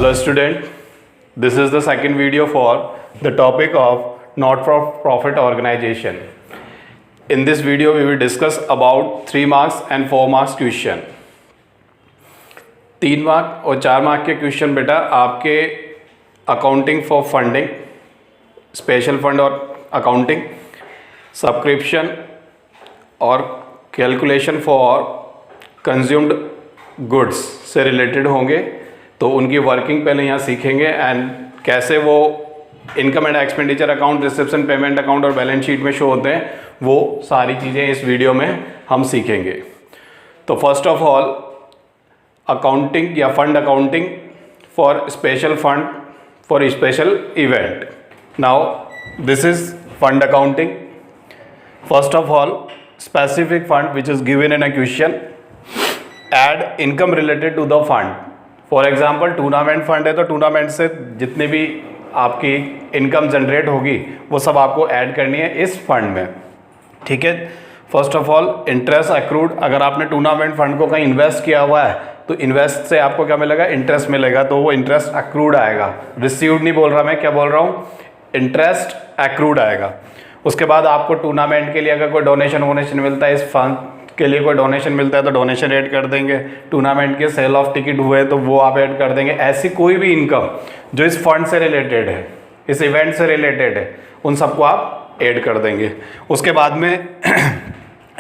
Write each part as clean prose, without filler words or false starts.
Hello student, this is the second video for the topic of not-for-profit organization. In this video we will discuss about 3 marks and 4 marks question. 3 mark और 4 mark के question बेटा आपके accounting for funding, special fund और accounting, subscription और calculation for consumed goods से related होंगे। तो उनकी वर्किंग पहले यहाँ सीखेंगे एंड कैसे वो income and expenditure account, reception payment account और बैलेंस शीट में शो होते हैं, वो सारी चीज़ें इस वीडियो में हम सीखेंगे। तो फर्स्ट ऑफ ऑल अकाउंटिंग या fund accounting for special fund for special event. Now this is fund accounting. First of all specific fund which is given in a question, add income related to the fund. For example tournament fund है तो tournament से जितने भी आपकी income generate होगी वो सब आपको ऐड करनी है इस फंड में, ठीक है। First of all interest accrued, अगर आपने टूर्नामेंट फंड को कहीं इन्वेस्ट किया हुआ है तो इन्वेस्ट से आपको क्या मिलेगा, इंटरेस्ट मिलेगा, तो वो इंटरेस्ट अक्रूड आएगा। रिसीव्ड नहीं बोल रहा मैं, क्या बोल रहा हूँ, इंटरेस्ट अक्रूड आएगा। उसके बाद आपको टूर्नामेंट के लिए अगर कोई डोनेशन वोनेशन मिलता है, इस फंड के लिए कोई डोनेशन मिलता है तो डोनेशन ऐड कर देंगे। टूर्नामेंट के सेल ऑफ टिकट हुए तो वो आप ऐड कर देंगे। ऐसी कोई भी इनकम जो इस फंड से रिलेटेड है, इस इवेंट से रिलेटेड है, उन सबको आप ऐड कर देंगे। उसके बाद में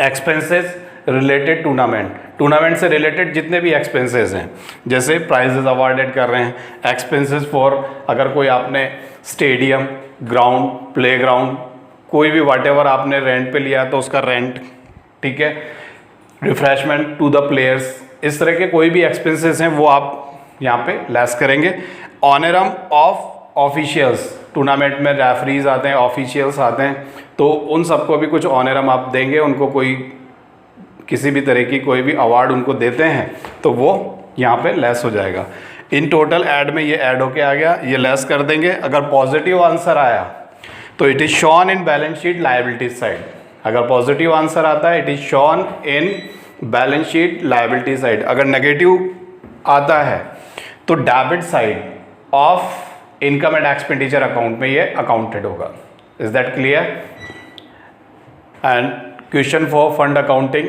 एक्सपेंसेस रिलेटेड टूर्नामेंट से रिलेटेड जितने भी एक्सपेंसेस हैं, जैसे प्राइजेस अवार्डेड कर रहे हैं, एक्सपेंसेस फॉर अगर कोई आपने स्टेडियम, ग्राउंड, प्ले ग्राउंड, कोई भी व्हाटएवर आपने रेंट पे लिया तो उसका रेंट, ठीक है, रिफ्रेशमेंट टू द प्लेयर्स, इस तरह के कोई भी एक्सपेंसेस हैं वो आप यहाँ पे लेस करेंगे। ऑनरम ऑफ ऑफिशियल्स, टूर्नामेंट में रेफरीज आते हैं, ऑफिशियल्स आते हैं, तो उन सबको भी कुछ ऑनरम आप देंगे। उनको कोई किसी भी तरह की कोई भी अवार्ड उनको देते हैं तो वो यहाँ पे लेस हो जाएगा। इन टोटल ऐड में ये ऐड होके आ गया, ये लेस कर देंगे। अगर पॉजिटिव आंसर आया तो it is shown in balance sheet liability side. अगर पॉजिटिव आंसर आता है it is shown in balance sheet liability side. अगर नेगेटिव आता है तो debit side of income and expenditure account में ये अकाउंटेड होगा। Is that clear? And question for fund accounting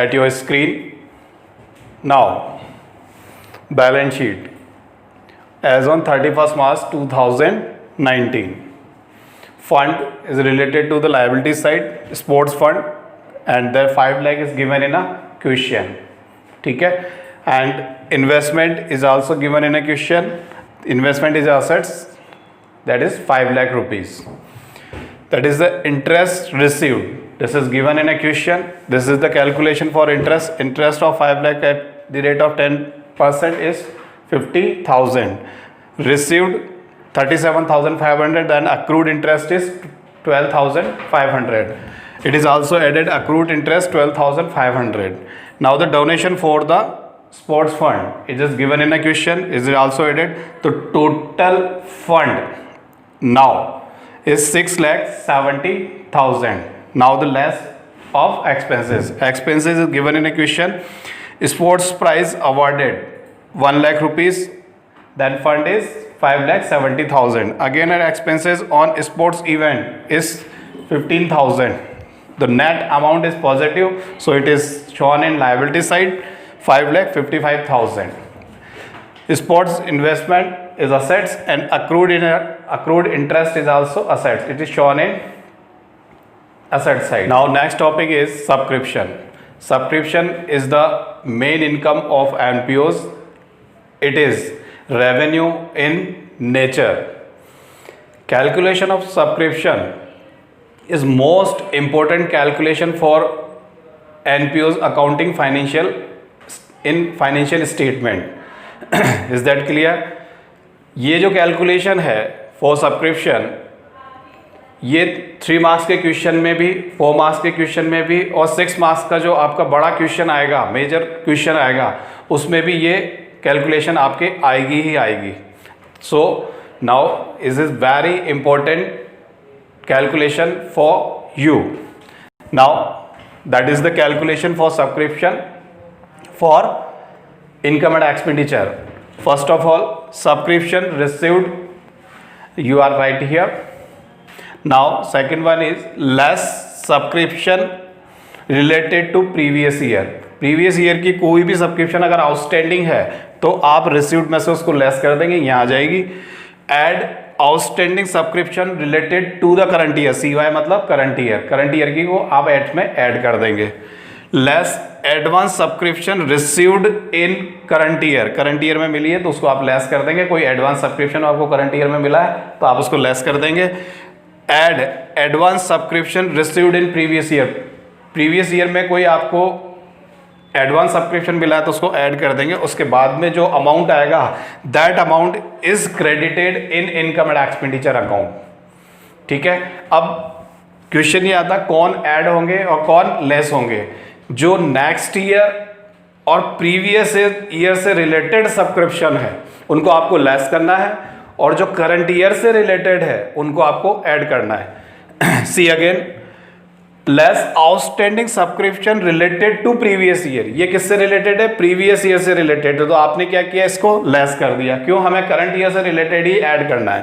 at your screen now. Balance sheet as on 31st March 2019. Fund is related to the liability side, sports fund, and there 5 lakh is given in a question, ठीक है। And investment is also given in a question. Investment is assets, that is 5 lakh rupees. That is the interest received. This is given in a question. This is the calculation for interest. Interest of 5 lakh at the rate of 10% is 50,000. Received 37,500, then accrued interest is 12,500. It is also added accrued interest 12,500. Now the donation for the sports fund it is given in a question, is also added. The total fund now is 6,70,000. Now the less of expenses. Expenses is given in a question. Sports prize awarded 1 lakh rupees. Then fund is 5,70,000. Again our expenses on sports event is 15,000. The net amount is positive, so it is shown in liability side 5,55,000. Sports investment is assets and accrued interest is also assets. It is shown in asset side. Now next topic is subscription. Subscription is the main income of NPOs. It is revenue in nature. Calculation of subscription is most important calculation for NPOs accounting financial in financial statement. Is that clear? ये जो calculation है for subscription, ये 3 marks के question में भी, 4 marks के question में भी, और 6 मार्क्स का जो आपका बड़ा क्वेश्चन आएगा, मेजर क्वेश्चन आएगा, उसमें भी ये कैलकुलेशन आपके आएगी ही आएगी। So now is very important calculation for you. Now that is the calculation for subscription for income and expenditure. First of all subscription received, you are right here. Now second one is less subscription related to previous year. Previous year की कोई भी subscription अगर outstanding है तो आप received में से उसको लेस कर देंगे, यहाँ आ जाएगी. Add outstanding subscription related to the current year, CY मतलब करंट ईयर, करंट ईयर की वो आप एड में ऐड कर देंगे. Less advance subscription received in current year, current year में मिली है तो उसको आप लेस कर देंगे. कोई एडवांस सब्सक्रिप्शन आपको करंट ईयर में मिला है तो आप उसको लेस कर देंगे. Add advance subscription received in previous year, previous year में कोई आपको एडवांस सब्सक्रिप्शन मिला है तो उसको ऐड कर देंगे. उसके बाद में जो अमाउंट आएगा that amount is credited in income and expenditure account. ठीक है. अब क्वेश्चन ये आता कौन ऐड होंगे और कौन लेस होंगे. जो नेक्स्ट ईयर और प्रीवियस ईयर से रिलेटेड सब्सक्रिप्शन है उनको आपको लेस करना है और जो करंट ईयर से रिलेटेड है उनको आपको ऐड करना है. See again, less outstanding subscription related to previous year. ये किससे रिलेटेड है? प्रीवियस ईयर से रिलेटेड है. तो आपने क्या किया, इसको लेस कर दिया. क्यों? हमें करंट ईयर से रिलेटेड ही ऐड करना है.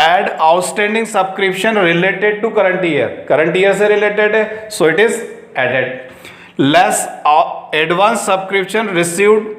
Add outstanding subscription related to current year, current year से रिलेटेड है so it is added. Less advance subscription received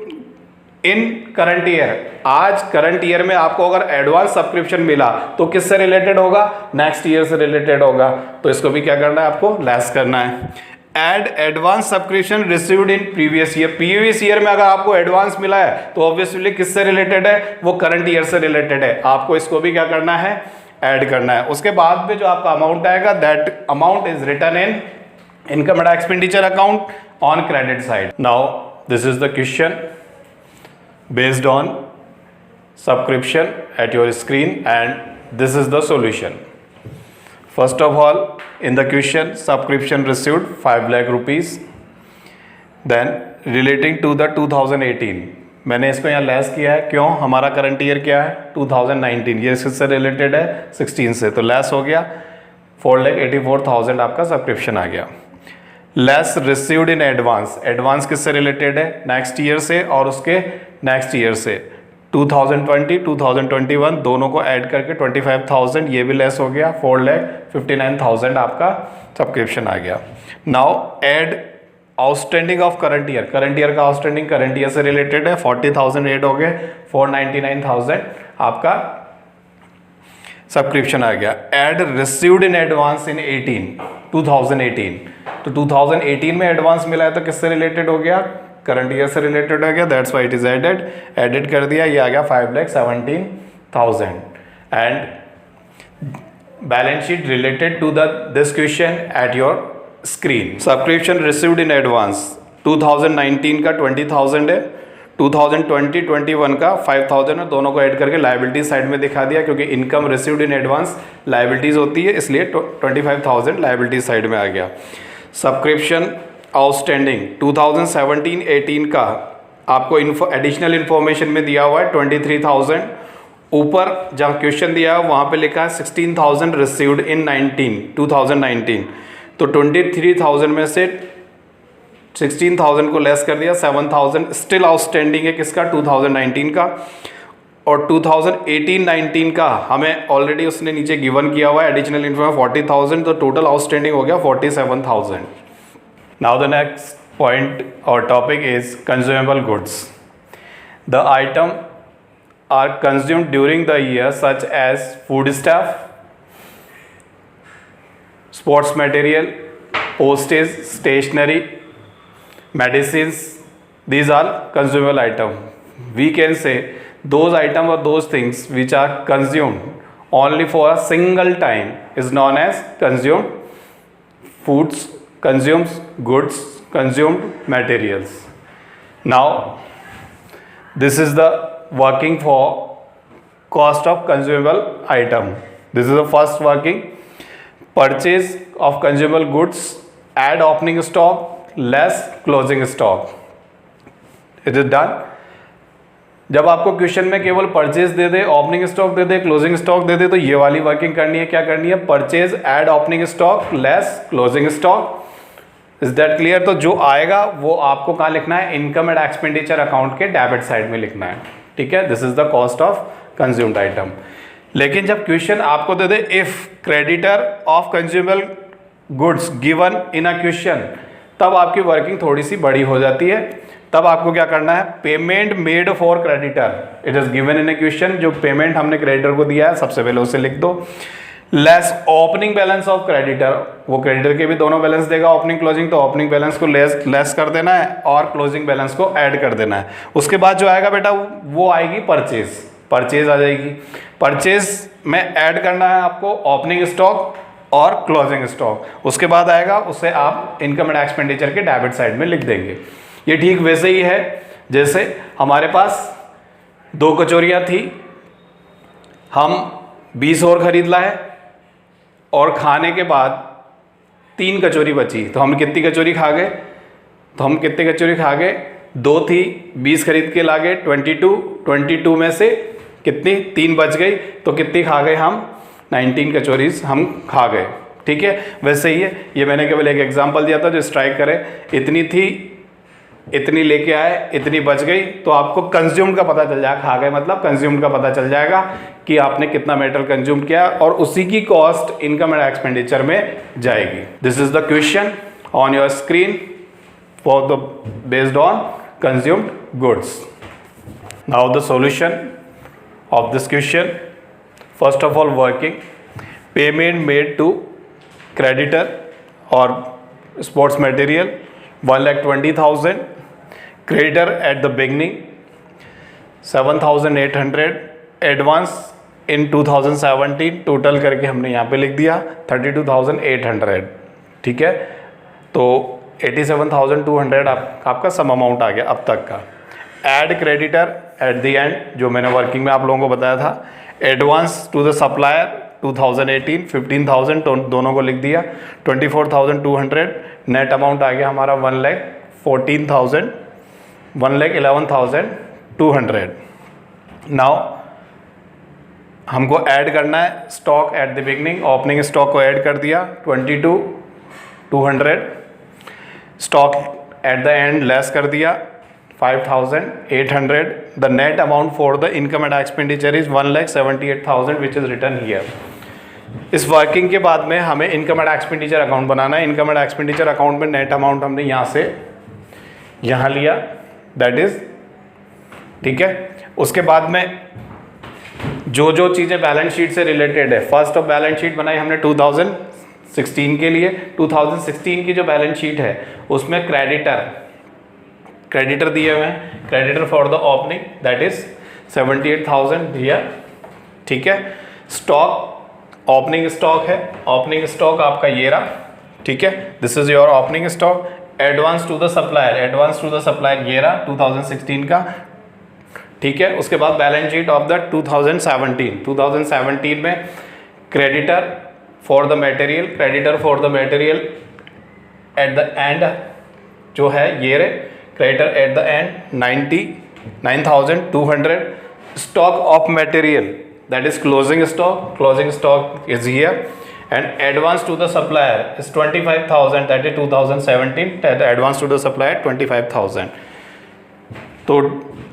in current year. आज करंट ईयर में आपको अगर एडवांस सब्सक्रिप्शन मिला तो किससे रिलेटेड होगा? नेक्स्ट ईयर से रिलेटेड होगा. तो इसको भी क्या करना है, आपको लेस करना है. Add advance subscription received in previous year, previous year में अगर आपको एडवांस मिला है तो ऑब्वियसली किससे रिलेटेड है? वो करंट ईयर से रिलेटेड है. आपको इसको भी क्या करना है, ऐड करना है. उसके बाद में जो आपका अमाउंट आएगा that amount is written in income and expenditure account on credit side. Now this is the question based on subscription at your screen and this is the solution. First of all, in the question subscription received 5 lakh rupees, then relating to the 2018 मैंने इसको यहाँ less किया है. क्यों? हमारा current year क्या है? 2019. ये इससे रिलेटेड है 16 से, तो लेस हो गया. 4,84,000 आपका सब्सक्रिप्शन आ गया. Less received in advance, advance किससे रिलेटेड है? नेक्स्ट ईयर से और उसके नेक्स्ट ईयर से. 2020 2021 दोनों को ऐड करके 25,000 ये भी लेस हो गया. 4,59,000 आपका सब्सक्रिप्शन आ गया. Now add outstanding of current year, current year का आउटस्टैंडिंग करंट ईयर से रिलेटेड है. 40,000 ऐड हो गए. 4,99,000 आपका सब्सक्रिप्शन आ गया. Add received in advance in 2018, तो 2018 में एडवांस मिला है तो किससे रिलेटेड हो गया? करंट ईयर से रिलेटेड हो गया. That's why it is added. Edit कर दिया, ये आ गया 5,17,000. And balance sheet related to this question at your screen. Subscription received in advance 2019 का 20,000 है, 2020-21 का 5,000 है. दोनों को ऐड करके लायबिलिटी साइड में दिखा दिया क्योंकि income received in advance liabilities होती है, इसलिए 25,000 लायबिलिटी साइड में आ गया. सब्सक्रिप्शन आउटस्टैंडिंग 2017-18 का आपको एडिशनल इन्फॉर्मेशन में दिया हुआ है 23,000. ऊपर जहाँ क्वेश्चन दिया है वहाँ पे लिखा है 16,000 रिसीव्ड इन 2019. तो 23,000 में से 16,000 को लेस कर दिया. 7,000 स्टिल आउटस्टैंडिंग है किसका? 2019 का. और 2018-19 का हमें ऑलरेडी उसने नीचे गिवन किया हुआ है एडिशनल इन्फॉर्मेशन 40,000. तो टोटल आउटस्टैंडिंग हो गया 47,000. नाउ द नेक्स्ट पॉइंट और topic is consumable goods. The item are consumed during the year such as food stuff, sports material, postage, stationery, medicines. These are consumable item. We can say those item or those things which are consumed only for a single time is known as consumed foods, consumed goods, consumed materials. Now this is the working for cost of consumable item. This is the first working. Purchase of consumable goods, add opening stock, less closing stock. It is done. जब आपको question में केवल purchase दे दे, opening stock दे दे, closing stock दे दे तो ये वाली working करनी है. क्या करनी है? Purchase, add opening stock, less closing stock. Is that clear? तो जो आएगा वो आपको कहाँ लिखना है? इनकम एंड एक्सपेंडिचर अकाउंट के डेबिट साइड में लिखना है. ठीक है, this is the cost of consumed item. लेकिन जब क्वेश्चन आपको दे दे if creditor of consumable goods given in a question, तब आपकी वर्किंग थोड़ी सी बड़ी हो जाती है। तब आपको क्या करना है, payment made for creditor, it is given in A question, जो पेमेंट हमने क्रेडिटर को दिया है सबसे पहले उसे लिख दो, less opening balance of creditor, वो क्रेडिटर के भी दोनों बैलेंस देगा ओपनिंग क्लोजिंग, तो ओपनिंग बैलेंस को लेस कर देना है और क्लोजिंग बैलेंस को ऐड कर देना है। उसके बाद जो आएगा बेटा वो आएगी परचेज आ जाएगी। परचेज में ऐड करना है आपको ओपनिंग स्टॉक और क्लोजिंग स्टॉक, उसके बाद आएगा उसे आप इनकम एंड एक्सपेंडिचर के डेबिट साइड में लिख देंगे। ये ठीक वैसे ही है जैसे हमारे पास 2 कचौरियाँ थी, हम 20 और खरीद लाए और खाने के बाद 3 कचौरी बची, तो हम कितनी कचौरी खा गए, तो हम कितनी कचौरी खा गए, 2 थी, 20 खरीद के ला गए 22 में से कितनी 3 बच गई, तो कितनी खा गए हम 19 कचौरीज हम खा गए। ठीक है, वैसे ही है, ये मैंने केवल एक एग्जांपल दिया था जो स्ट्राइक करे, इतनी थी, इतनी लेके आए, इतनी बच गई, तो आपको कंज्यूम्ड का पता चल जाएगा, खा गए मतलब कंज्यूम्ड का पता चल जाएगा कि आपने कितना मेटल कंज्यूम किया और उसी की कॉस्ट इनकम एंड एक्सपेंडिचर में जाएगी। This is the question on your screen for the based on consumed goods. Now the solution of this question, first of all working payment made to creditor और sports material 1,20,000, creditor at the beginning 7,800, advance in 2017, total करके हमने यहाँ पे लिख दिया 32,800। ठीक है, तो 87,200 आपका सम अमाउंट आ गया अब तक का। Add creditor at the end, जो मैंने वर्किंग में आप लोगों को बताया था, एडवांस टू द सप्लायर 2018 15,000 दोनों को लिख दिया, 24,200, नेट अमाउंट आ गया हमारा 1,11,200। नाउ हमको ऐड करना है stock at the beginning, opening stock को ऐड कर दिया 22,200, stock at the and less कर दिया 5,800, the net amount for the income and expenditure is 1,78,000 which is return here. इस वर्किंग के बाद में हमें इनकम एंड एक्सपेंडिचर अकाउंट बनाना है। इनकम एंड एक्सपेंडिचर अकाउंट में नेट अमाउंट हमने यहाँ से यहाँ लिया, दैट इज ठीक है। उसके बाद में जो जो चीज़ें बैलेंस शीट से रिलेटेड है, फर्स्ट ऑफ बैलेंस शीट बनाई हमने 2016 के लिए। 2016 की जो बैलेंस शीट है उसमें क्रेडिटर दिए हुए हैं, creditor for the opening that is 78,000 दिया। ठीक है, स्टॉक ओपनिंग स्टॉक है, ओपनिंग स्टॉक आपका ये रहा। ठीक है, this is your opening stock. Advance to the supplier, advance to the supplier ये रहा 2016 का। ठीक है, उसके बाद बैलेंस शीट ऑफ द 2017 में creditor for the material, creditor for the material at the end जो है ये रहे, creditor at the and 99,200, stock of material that is closing stock is here, and advance to the supplier is 25,000, that is 2017, that advance to the supplier 25,000। तो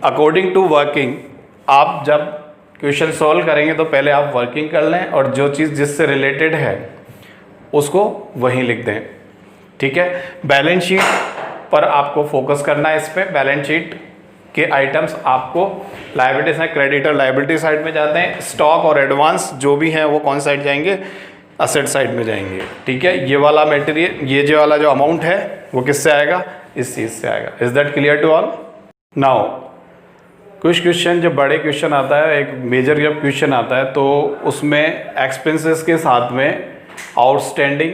according to working आप जब question solve करेंगे तो पहले आप working कर लें और जो चीज़ जिससे रिलेटेड है उसको वहीं लिख दें। ठीक है, बैलेंस शीट पर आपको फोकस करना है, इस पर बैलेंस शीट के आइटम्स आपको लायबिलिटीज हैं, क्रेडिटर लायबिलिटी साइड में जाते हैं, स्टॉक और एडवांस जो भी हैं वो कौन साइड जाएंगे, असेट साइड में जाएंगे। ठीक है, ये वाला मटेरियल, ये वाला जो अमाउंट है वो किससे आएगा, इस चीज़ से आएगा। Is that clear to all? Now कुछ क्वेश्चन, जब बड़े क्वेश्चन आता है, एक मेजर जब क्वेश्चन आता है तो उसमें एक्सपेंसेस के साथ में outstanding,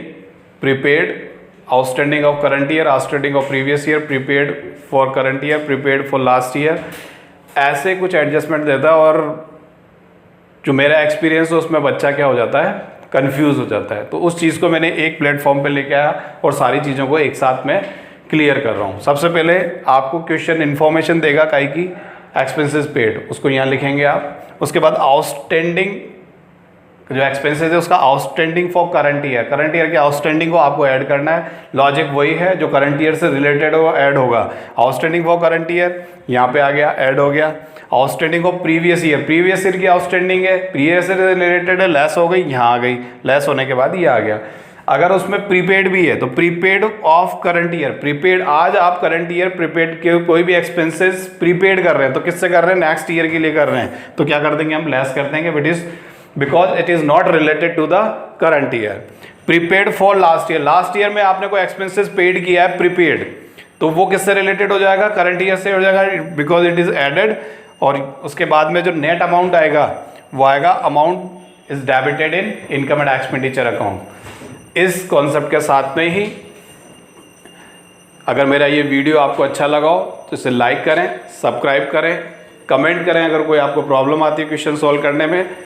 prepaid, outstanding of current year, outstanding of previous year, prepaid for current year, prepaid for last year, ऐसे कुछ एडजस्टमेंट देता है। और जो मेरा एक्सपीरियंस है उसमें बच्चा क्या हो जाता है, कंफ्यूज हो जाता है। तो उस चीज़ को मैंने एक प्लेटफॉर्म पे लेके आया और सारी चीज़ों को एक साथ में क्लियर कर रहा हूँ। सबसे पहले आपको क्वेश्चन इन्फॉर्मेशन देगा काई की, एक्सपेंसेस पेड, उसको यहाँ लिखेंगे आप। उसके बाद आउटस्टैंडिंग जो एक्सपेंसेस है उसका आउटस्टैंडिंग फॉर करंट ईयर के आउटस्टैंडिंग को आपको ऐड करना है। लॉजिक वही है, जो करंट ईयर से रिलेटेड हो ऐड होगा। आउटस्टैंडिंग फॉर करंट ईयर यहाँ पे आ गया, ऐड हो गया। आउटस्टैंडिंग ऑफ प्रीवियस ईयर की आउटस्टैंडिंग है, प्रीवियस ईयर से रिलेटेड है, लेस हो गई, यहाँ आ गई, लेस होने के बाद ये आ गया। अगर उसमें प्रीपेड भी है तो prepaid of current year, prepaid आज आप करंट ईयर प्रीपेड के कोई भी एक्सपेंसेस प्रीपेड कर रहे हैं तो किससे कर रहे हैं, नेक्स्ट ईयर के लिए कर रहे हैं, तो क्या कर देंगे हम, लेस कर देंगे, with is because it is not related to the current year. Prepaid for last year में आपने कोई एक्सपेंसेस पेड किया है प्रीपेड, तो वो किससे रिलेटेड हो जाएगा, करंट ईयर से हो जाएगा, बिकॉज इट इज एडेड। और उसके बाद में जो नेट अमाउंट आएगा वो आएगा amount is debited in income and expenditure account. इस कॉन्सेप्ट के साथ में ही अगर मेरा ये वीडियो आपको अच्छा लगा हो तो इसे लाइक करें, सब्सक्राइब करें, कमेंट करें अगर कोई आपको प्रॉब्लम आती है क्वेश्चन सॉल्व करने में।